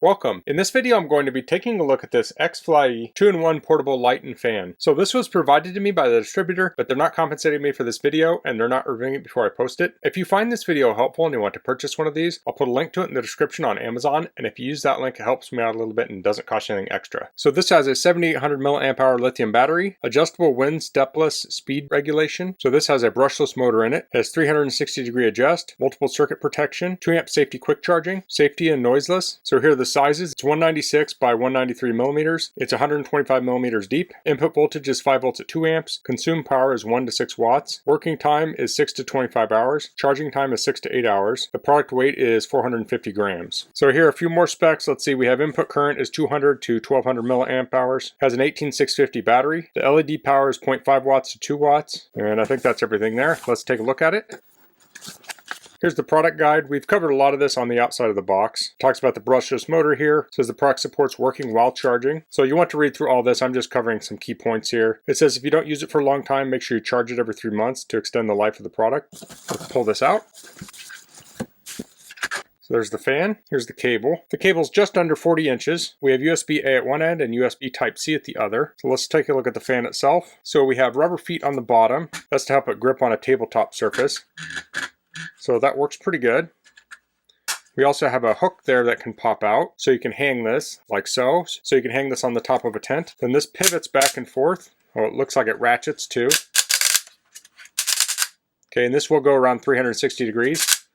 Welcome. In this video I'm going to be taking a look at this Xflyee 2-in-1 portable light and fan. So this was provided to me by the distributor, but they're not compensating me for this video and they're not reviewing it before I post it. If you find this video helpful and you want to purchase one of these, I'll put a link to it in the description on Amazon, and if you use that link it helps me out a little bit and doesn't cost you anything extra. So this has a 7800 mAh lithium battery, adjustable wind stepless speed regulation. So this has a brushless motor in it, has 360-degree adjust, multiple circuit protection, 2 amp safety quick charging, safety and noiseless. So here are the sizes. It's 196 by 193 millimeters. It's 125 millimeters deep. Input voltage is 5 volts at 2 amps. Consumed power is 1 to 6 watts. Working time is 6 to 25 hours. Charging time is 6 to 8 hours. The product weight is 450 grams. So here are a few more specs. Let's see. We have input current is 200 to 1200 milliamp hours. Has an 18650 battery. The LED power is 0.5 watts to 2 watts. And I think that's everything there. Let's take a look at it. Here's the product guide. We've covered a lot of this on the outside of the box. It talks about the brushless motor here. It says the product supports working while charging. So you want to read through all this. I'm just covering some key points here. It says if you don't use it for a long time, make sure you charge it every 3 months to extend the life of the product. Let's pull this out. So there's the fan. Here's the cable. The cable's just under 40 inches. We have USB-A at one end and USB Type-C at the other. So let's take a look at the fan itself. So we have rubber feet on the bottom. That's to help it grip on a tabletop surface. So that works pretty good. We also have a hook there that can pop out, so you can hang this like so. So you can hang this on the top of a tent. Then this pivots back and forth. Oh, it looks like it ratchets too. Okay, and this will go around 360 degrees.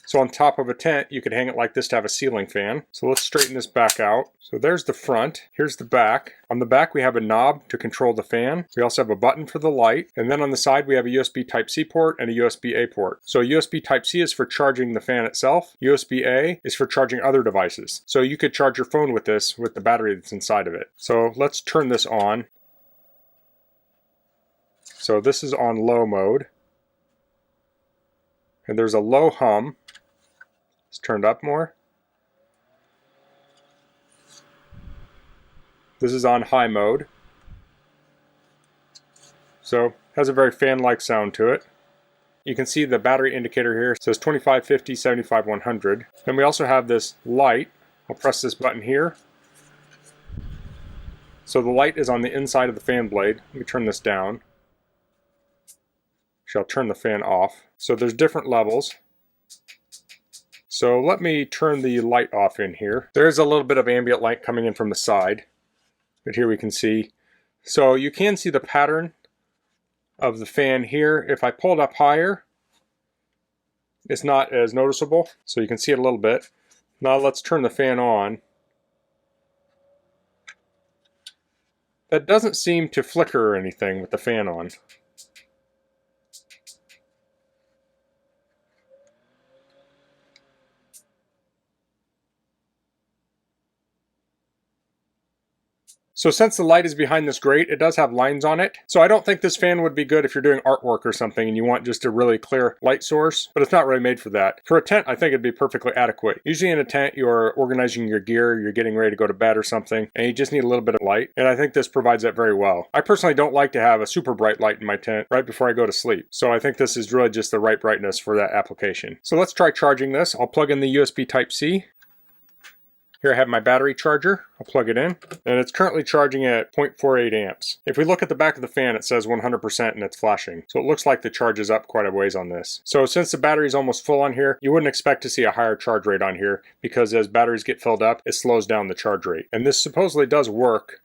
So on top of a tent, you could hang it like this to have a ceiling fan. So let's straighten this back out. So there's the front. Here's the back. On the back, we have a knob to control the fan. We also have a button for the light. And then on the side, we have a USB Type-C port and a USB-A port. So USB Type-C is for charging the fan itself. USB-A is for charging other devices. So you could charge your phone with this, with the battery that's inside of it. So let's turn this on. So this is on low mode. And there's a low hum. It's turned up more. This is on high mode. So has a very fan-like sound to it. You can see the battery indicator here. It says 25, 50, 75, 100. Then we also have this light. I'll press this button here. So the light is on the inside of the fan blade. Let me turn this down. I'll turn the fan off. So there's different levels. So let me turn the light off in here. There is a little bit of ambient light coming in from the side, but here we can see. So you can see the pattern of the fan here. If I pull it up higher, it's not as noticeable, so you can see it a little bit. Now let's turn the fan on. That doesn't seem to flicker or anything with the fan on. So since the light is behind this grate, it does have lines on it. So I don't think this fan would be good if you're doing artwork or something and you want just a really clear light source, but it's not really made for that. For a tent, I think it'd be perfectly adequate. Usually in a tent, you're organizing your gear, you're getting ready to go to bed or something, and you just need a little bit of light. And I think this provides that very well. I personally don't like to have a super bright light in my tent right before I go to sleep. So I think this is really just the right brightness for that application. So let's try charging this. I'll plug in the USB Type-C. Here I have my battery charger. I'll plug it in, and it's currently charging at 0.48 amps. If we look at the back of the fan, it says 100% and it's flashing. So it looks like the charge is up quite a ways on this. So since the battery is almost full on here, you wouldn't expect to see a higher charge rate on here because as batteries get filled up, it slows down the charge rate. And this supposedly does work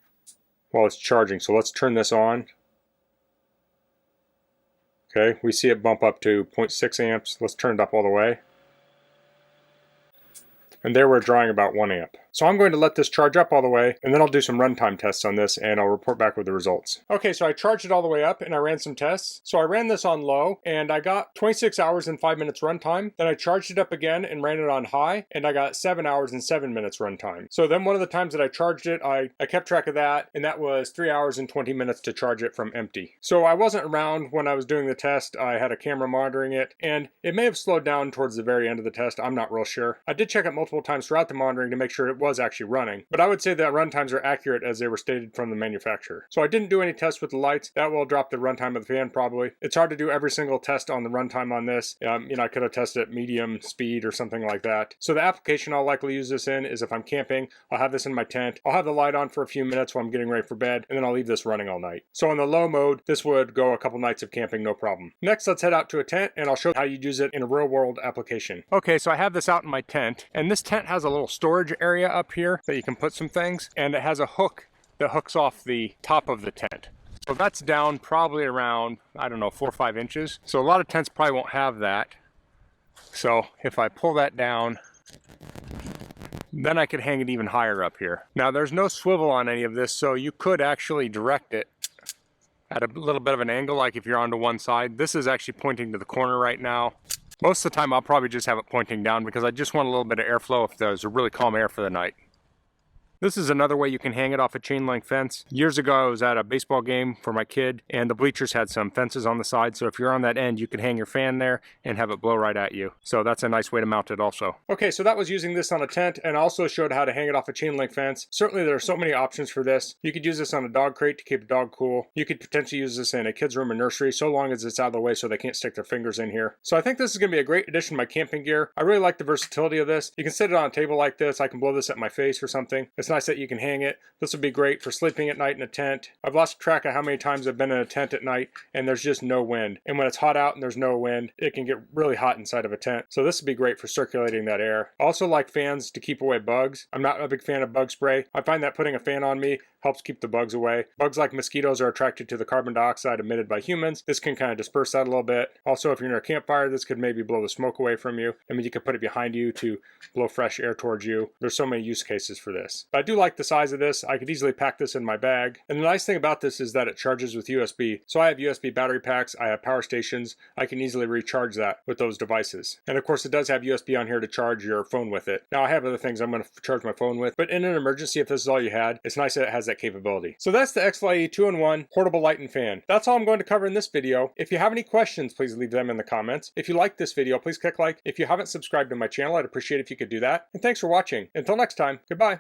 while it's charging. So let's turn this on. Okay, we see it bump up to 0.6 amps. Let's turn it up all the way. And there we're drawing about 1 amp. So I'm going to let this charge up all the way, and then I'll do some runtime tests on this, and I'll report back with the results. Okay, so I charged it all the way up, and I ran some tests. So I ran this on low, and I got 26 hours and 5 minutes runtime. Then I charged it up again and ran it on high, and I got 7 hours and 7 minutes runtime. So then one of the times that I charged it, I kept track of that, and that was 3 hours and 20 minutes to charge it from empty. So I wasn't around when I was doing the test. I had a camera monitoring it, and it may have slowed down towards the very end of the test. I'm not real sure. I did check it multiple multiple times throughout the monitoring to make sure it was actually running. But I would say that runtimes are accurate as they were stated from the manufacturer. So I didn't do any tests with the lights. That will drop the runtime of the fan probably. It's hard to do every single test on the runtime on this. I could have tested at medium speed or something like that. So the application I'll likely use this in is if I'm camping, I'll have this in my tent. I'll have the light on for a few minutes while I'm getting ready for bed, and then I'll leave this running all night. So on the low mode, this would go a couple nights of camping, no problem. Next, let's head out to a tent, and I'll show how you'd use it in a real world application. Okay, so I have this out in my tent, and this tent has a little storage area up here that you can put some things, and it has a hook that hooks off the top of the tent. So that's down probably around, I don't know, 4 or 5 inches. So a lot of tents probably won't have that. So if I pull that down, then I could hang it even higher up here. Now there's no swivel on any of this, so you could actually direct it at a little bit of an angle, like if you're onto one side. This is actually pointing to the corner right now. Most of the time I'll probably just have it pointing down because I just want a little bit of airflow if there's a really calm air for the night. This is another way you can hang it off a chain link fence. Years ago I was at a baseball game for my kid, and the bleachers had some fences on the side, so if you're on that end you could hang your fan there and have it blow right at you. So that's a nice way to mount it also. Okay, so that was using this on a tent, and also showed how to hang it off a chain link fence. Certainly there are so many options for this. You could use this on a dog crate to keep a dog cool. You could potentially use this in a kid's room or nursery, so long as it's out of the way so they can't stick their fingers in here. So I think this is going to be a great addition to my camping gear. I really like the versatility of this. You can sit it on a table like this. I can blow this at my face or something. It's nice that you can hang it. This would be great for sleeping at night in a tent. I've lost track of how many times I've been in a tent at night and there's just no wind. And when it's hot out and there's no wind, it can get really hot inside of a tent. So this would be great for circulating that air. I also like fans to keep away bugs. I'm not a big fan of bug spray. I find that putting a fan on me helps keep the bugs away. Bugs like mosquitoes are attracted to the carbon dioxide emitted by humans. This can kind of disperse that a little bit. Also, if you're near a campfire, this could maybe blow the smoke away from you. I mean, you could put it behind you to blow fresh air towards you. There's so many use cases for this. But I do like the size of this. I could easily pack this in my bag. And the nice thing about this is that it charges with USB. So I have USB battery packs. I have power stations. I can easily recharge that with those devices. And of course, it does have USB on here to charge your phone with it. Now, I have other things I'm going to charge my phone with, but in an emergency, if this is all you had, it's nice that it has that capability. So that's the Xflyee 2-in-1 portable light and fan. That's all I'm going to cover in this video. If you have any questions, please leave them in the comments. If you like this video, please click like. If you haven't subscribed to my channel, I'd appreciate if you could do that. And thanks for watching. Until next time, goodbye.